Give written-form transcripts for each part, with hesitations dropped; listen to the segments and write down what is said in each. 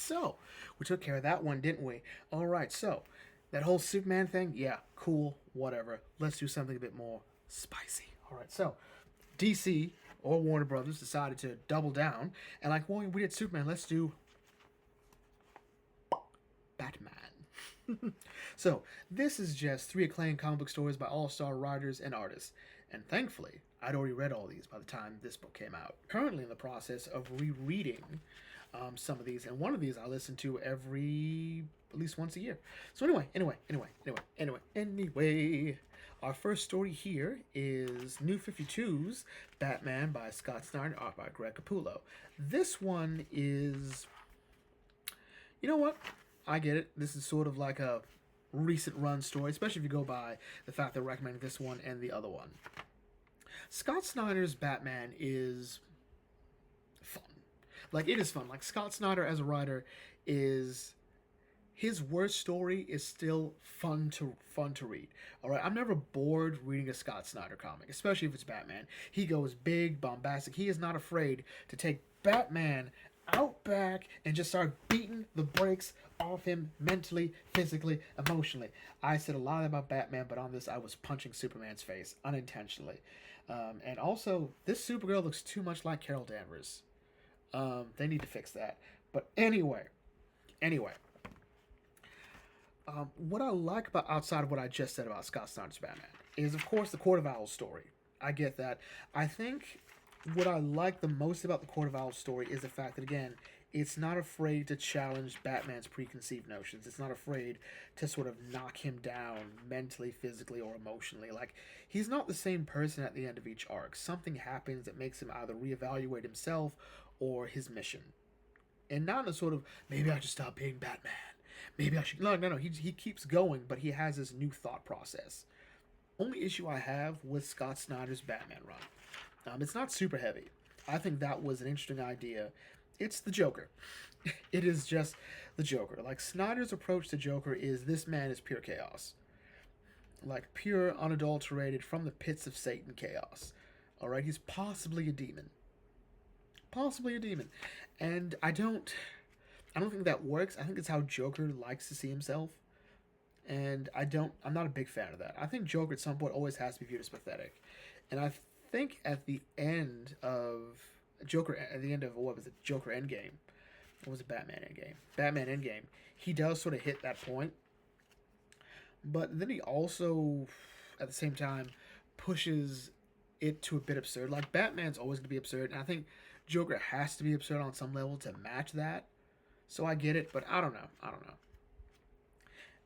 So, we took care of that one, didn't we? All right, so that whole Superman thing, yeah, cool, whatever. Let's do something a bit more spicy. All right, so DC or Warner Brothers decided to double down and like, well, we did Superman, let's do Batman. So, this is just three acclaimed comic book stories by all-star writers and artists. And thankfully, I'd already read all these by the time this book came out. Currently in the process of rereading some of these, and one of these I listen to every at least once a year. So anyway, our first story here is New 52's Batman by Scott Snyder, art by Greg Capullo. This one is, you know what? I get it. This is sort of like a recent run story, especially if you go by the fact they're recommending this one and the other one. Scott Snyder's Batman is fun. Like, it is fun. Like, Scott Snyder as a writer is, his worst story is still fun to read. All right, I'm never bored reading a Scott Snyder comic, especially if it's Batman. He goes big, bombastic. He is not afraid to take Batman out back and just start beating the brakes off him mentally, physically, emotionally. I said a lot about Batman, but on this I was punching Superman's face unintentionally. And also, this Supergirl looks too much like Carol Danvers. They need to fix that. But anyway, what I like about outside of what I just said about Scott Snyder's Batman is, of course, the Court of Owls story. I get that. I think what I like the most about the Court of Owls story is the fact that, again, it's not afraid to challenge Batman's preconceived notions. It's not afraid to sort of knock him down mentally, physically, or emotionally. Like, he's not the same person at the end of each arc. Something happens that makes him either reevaluate himself or his mission. And not in a sort of, maybe I should stop being Batman. Maybe I should. No. He keeps going, but he has this new thought process. Only issue I have with Scott Snyder's Batman run, it's not super heavy. I think that was an interesting idea. It's the Joker. It is just the Joker. Like, Snyder's approach to Joker is, this man is pure chaos. Like, pure, unadulterated, from the pits of Satan chaos. Alright, he's possibly a demon. Possibly a demon. And I don't think that works. I think it's how Joker likes to see himself. And I'm not a big fan of that. I think Joker at some point always has to be viewed as pathetic. And I think at the end of what was it, Joker Endgame? What was it, Batman Endgame? Batman Endgame. He does sort of hit that point. But then he also, at the same time, pushes it to a bit absurd. Like, Batman's always going to be absurd. And I think Joker has to be absurd on some level to match that. So I get it, but I don't know.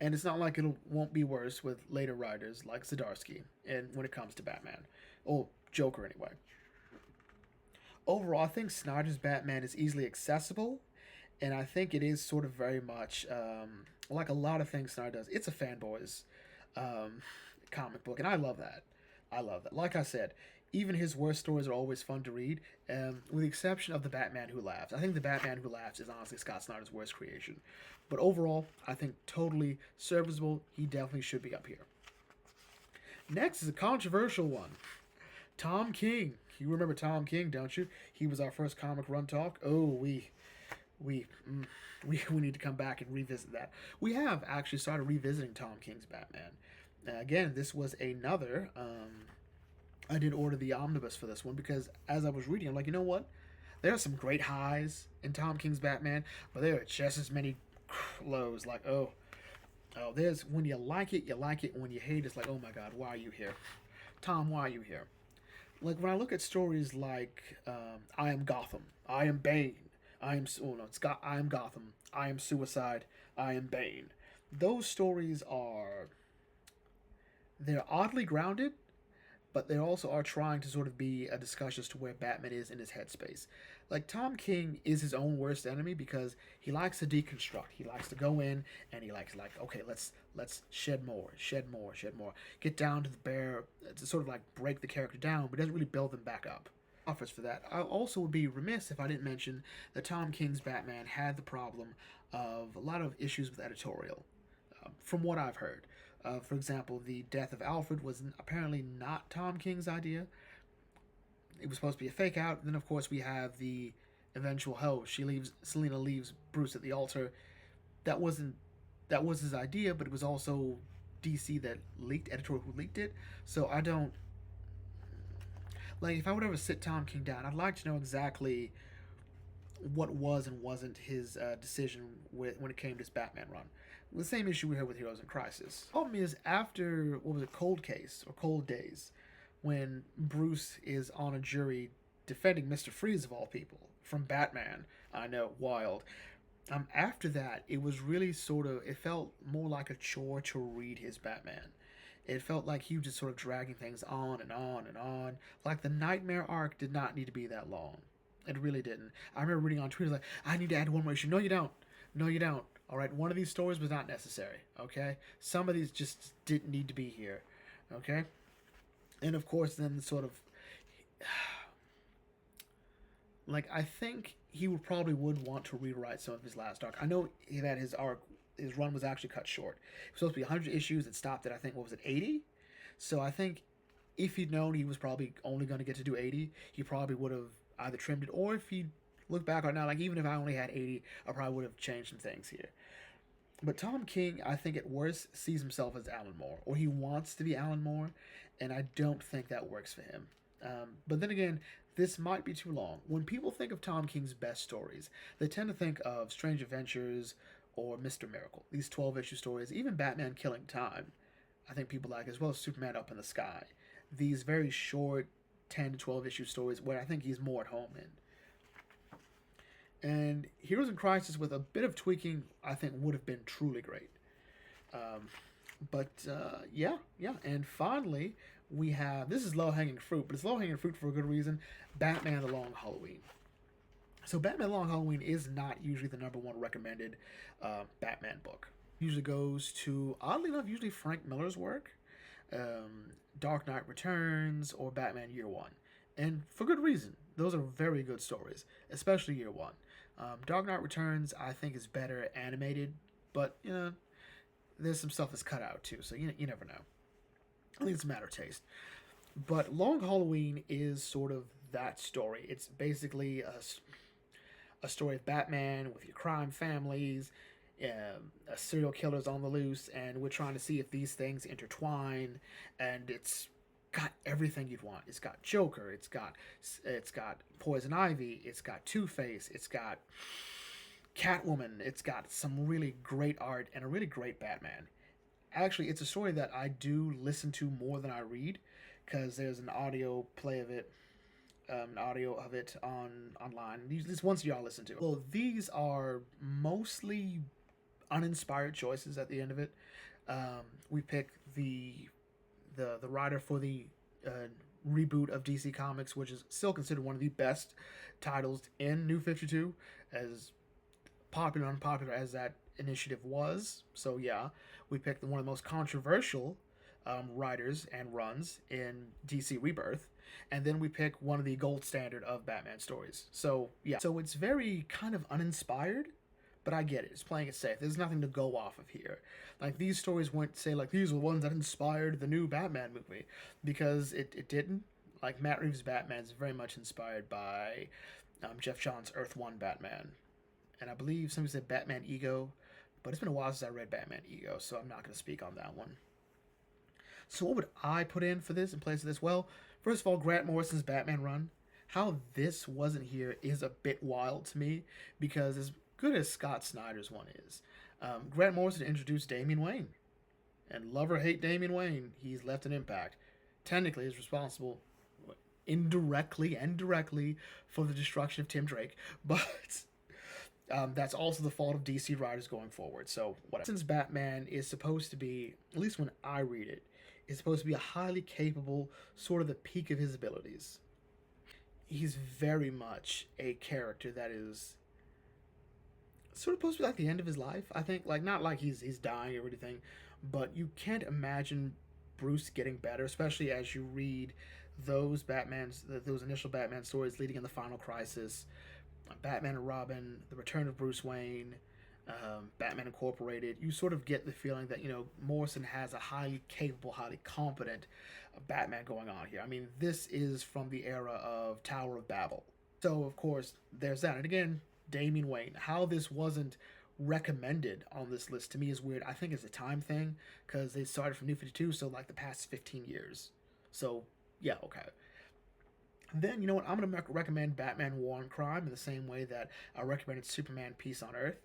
And it's not like it won't be worse with later writers like Zdarsky, and when it comes to Batman, or Joker anyway. Overall, I think Snyder's Batman is easily accessible, and I think it is sort of very much like a lot of things Snyder does. It's a fanboys um, comic book, and I love that. I love that. Like I said, even his worst stories are always fun to read, with the exception of the Batman Who Laughs. I think the Batman Who Laughs is honestly Scott Snyder's worst creation. But overall, I think totally serviceable. He definitely should be up here. Next is a controversial one. Tom King. You remember Tom King, don't you? He was our first comic run talk. Oh, we we need to come back and revisit that. We have actually started revisiting Tom King's Batman. Again, this was another. I did order the omnibus for this one because as I was reading, I'm like, you know what? There are some great highs in Tom King's Batman, but there are just as many lows. Like, there's when you like it, you like it. When you hate it, it's like, oh my God, why are you here, Tom? Why are you here? Like, when I look at stories like I Am Gotham, I Am Bane, I Am Gotham, I Am Suicide, I Am Bane. Those stories they're oddly grounded, but they also are trying to sort of be a discussion as to where Batman is in his headspace. Like, Tom King is his own worst enemy because he likes to deconstruct. He likes to go in and he likes, like, okay, let's shed more, get down to the bare, to sort of like break the character down, but doesn't really build them back up. Offers for that. I also would be remiss if I didn't mention that Tom King's Batman had the problem of a lot of issues with editorial, from what I've heard. For example, the death of Alfred was apparently not Tom King's idea. It was supposed to be a fake out. Then, of course, we have the eventual hell. Selina leaves Bruce at the altar. That wasn't that was his idea, but it was also DC that leaked, editor who leaked it. So I don't like if I would ever sit Tom King down, I'd like to know exactly what was and wasn't his decision when it came to his Batman run. The same issue we had with Heroes in Crisis. Problem is, after what was it, Cold Case or Cold Days, when Bruce is on a jury defending Mr. Freeze of all people from Batman. I know, wild. After that, it was really sort of, it felt more like a chore to read his Batman. It felt like he was just sort of dragging things on and on and on. Like the Nightmare arc did not need to be that long. It really didn't. I remember reading on Twitter like, I need to add one more issue. No, you don't. No, you don't. All right, one of these stories was not necessary. Okay, some of these just didn't need to be here. Okay, and of course, then sort of like I think he would probably would want to rewrite some of his last arc. I know that his run was actually cut short. It was supposed to be 100 issues. It stopped at I think what was it 80. So I think if he'd known he was probably only going to get to do 80, he probably would have either trimmed it, or if he look back on it now, like even if I only had 80, I probably would have changed some things here. But Tom King, I think at worst, sees himself as Alan Moore, or he wants to be Alan Moore, and I don't think that works for him. But then again, this might be too long. When people think of Tom King's best stories, they tend to think of Strange Adventures or Mr. Miracle, these 12 issue stories, even Batman Killing Time, I think people like, as well as Superman Up in the Sky. These very short 10 to 12 issue stories where I think he's more at home in. And Heroes in Crisis, with a bit of tweaking, I think would have been truly great. Yeah. And finally, we have, this is low hanging fruit, but it's low hanging fruit for a good reason, Batman The Long Halloween. So Batman Long Halloween is not usually the number one recommended Batman book. Usually goes to, oddly enough, usually Frank Miller's work, Dark Knight Returns, or Batman Year One. And for good reason. Those are very good stories, especially Year One. Dark Knight Returns, I think, is better animated, but, you know, there's some stuff that's cut out, too, so you never know. I think it's a matter of taste. But Long Halloween is sort of that story. It's basically a story of Batman with your crime families, a serial killer's on the loose, and we're trying to see if these things intertwine, and it's got everything you'd want. It's got Joker, it's got Poison Ivy, it's got Two-Face, it's got Catwoman, it's got some really great art and a really great Batman. Actually, it's a story that I do listen to more than I read, because there's an audio play of it, an audio of it online. This once a year I listen to. Well, these are mostly uninspired choices at the end of it. We pick the writer for the reboot of DC Comics, which is still considered one of the best titles in New 52, as popular and unpopular as that initiative was. So yeah, we picked one of the most controversial writers and runs in DC Rebirth, and then we pick one of the gold standard of Batman stories. So yeah, so it's very kind of uninspired, but I get it. It's playing it safe. There's nothing to go off of here. Like, these stories weren't say like these were ones that inspired the new Batman movie, because it didn't. Like, Matt Reeves' Batman is very much inspired by Jeff Johns' Earth One Batman, and I believe somebody said Batman Ego, but it's been a while since I read Batman Ego, so I'm not going to speak on that one. So what would I put in for this in place of this? Well, first of all, Grant Morrison's Batman run. How this wasn't here is a bit wild to me, because as good as Scott Snyder's one is, Grant Morrison introduced Damian Wayne. And love or hate Damian Wayne, he's left an impact. Technically, is responsible indirectly and directly for the destruction of Tim Drake, but that's also the fault of DC writers going forward. So whatever. Since Batman is supposed to be, at least when I read it, is supposed to be a highly capable, sort of the peak of his abilities. He's very much a character that is sort of supposed to be like the end of his life, I think. Like, not like he's dying or anything, but you can't imagine Bruce getting better, especially as you read those initial Batman stories leading in the Final Crisis, Batman and Robin, The Return of Bruce Wayne, Batman Incorporated. You sort of get the feeling that, Morrison has a highly capable, highly competent Batman going on here. I mean, this is from the era of Tower of Babel. So of course there's that. And again, Damian Wayne. How this wasn't recommended on this list to me is weird. I think it's a time thing because they started from New 52, so like the past 15 years. So yeah, okay. Then you know what? I'm gonna recommend Batman War on Crime in the same way that I recommended Superman Peace on Earth.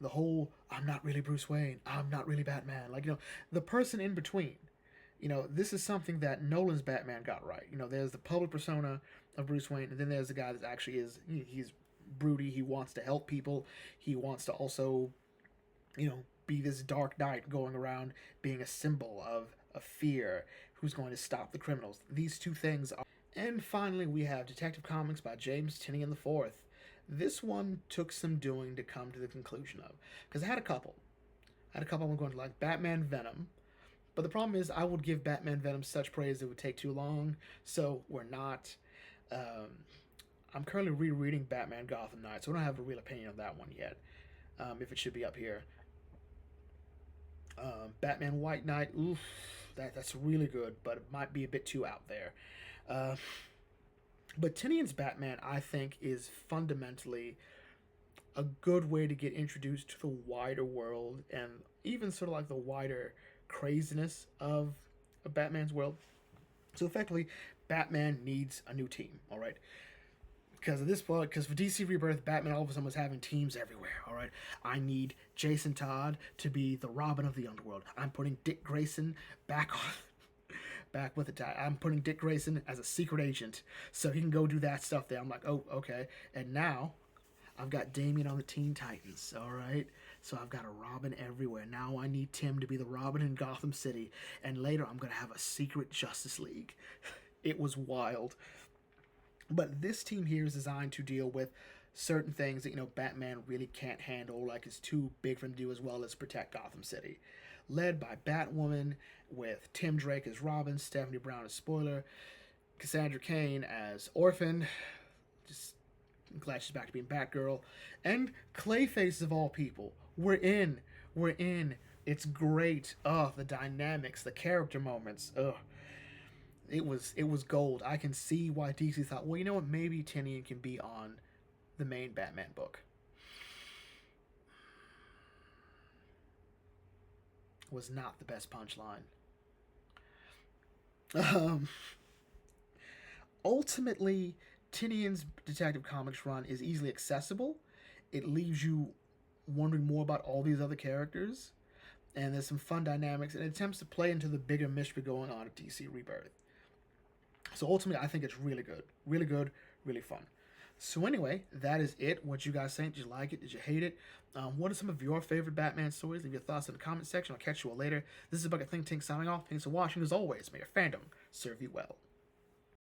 The whole I'm not really Bruce Wayne, I'm not really Batman. Like, the person in between. This is something that Nolan's Batman got right. There's the public persona of Bruce Wayne, and then there's the guy that actually he's broody. He wants to help people. He wants to also, be this dark knight going around being a symbol of fear who's going to stop the criminals. These two things are. And finally, we have Detective Comics by James Tynion IV. This one took some doing to come to the conclusion of, because I had a couple. I'm going to like Batman Venom, but the problem is I would give Batman Venom such praise it would take too long, so we're not. Um, I'm currently rereading Batman Gotham Knight, so I don't have a real opinion on that one yet. If it should be up here. Batman White Knight, oof, that's really good, but it might be a bit too out there. Uh, but Tynion's Batman, I think, is fundamentally a good way to get introduced to the wider world and even sort of like the wider craziness of Batman's world. So effectively, Batman needs a new team, all right? Because of this book, because for DC Rebirth, Batman all of a sudden was having teams everywhere. All right, I need Jason Todd to be the Robin of the Underworld. I'm putting Dick Grayson back on, back with it. I'm putting Dick Grayson as a secret agent, so he can go do that stuff there. I'm like, oh, okay. And now I've got Damian on the Teen Titans. All right, so I've got a Robin everywhere. Now I need Tim to be the Robin in Gotham City, and later I'm gonna have a secret Justice League. It was wild. But this team here is designed to deal with certain things that Batman really can't handle, like it's too big for him to do, as well as protect Gotham City. Led by Batwoman, with Tim Drake as Robin, Stephanie Brown as Spoiler, Cassandra Cain as Orphan. Just glad she's back to being Batgirl, and Clayface of all people. We're in. We're in. It's great. Oh, the dynamics, the character moments. Ugh, it was gold. I can see why DC thought, well, you know what, maybe Tynion can be on the main Batman book. Was not the best punchline. Um, Ultimately, Tynion's Detective Comics run is easily accessible. It leaves you wondering more about all these other characters, and there's some fun dynamics, and it attempts to play into the bigger mystery going on at DC Rebirth. So ultimately, I think it's really good, really fun. So anyway, that is it. What you guys think? Did you like it? Did you hate it? What are some of your favorite Batman stories? Leave your thoughts in the comment section. I'll catch you all later. This is Bucket Think Tank signing off. Thanks for watching. As always, may your fandom serve you well.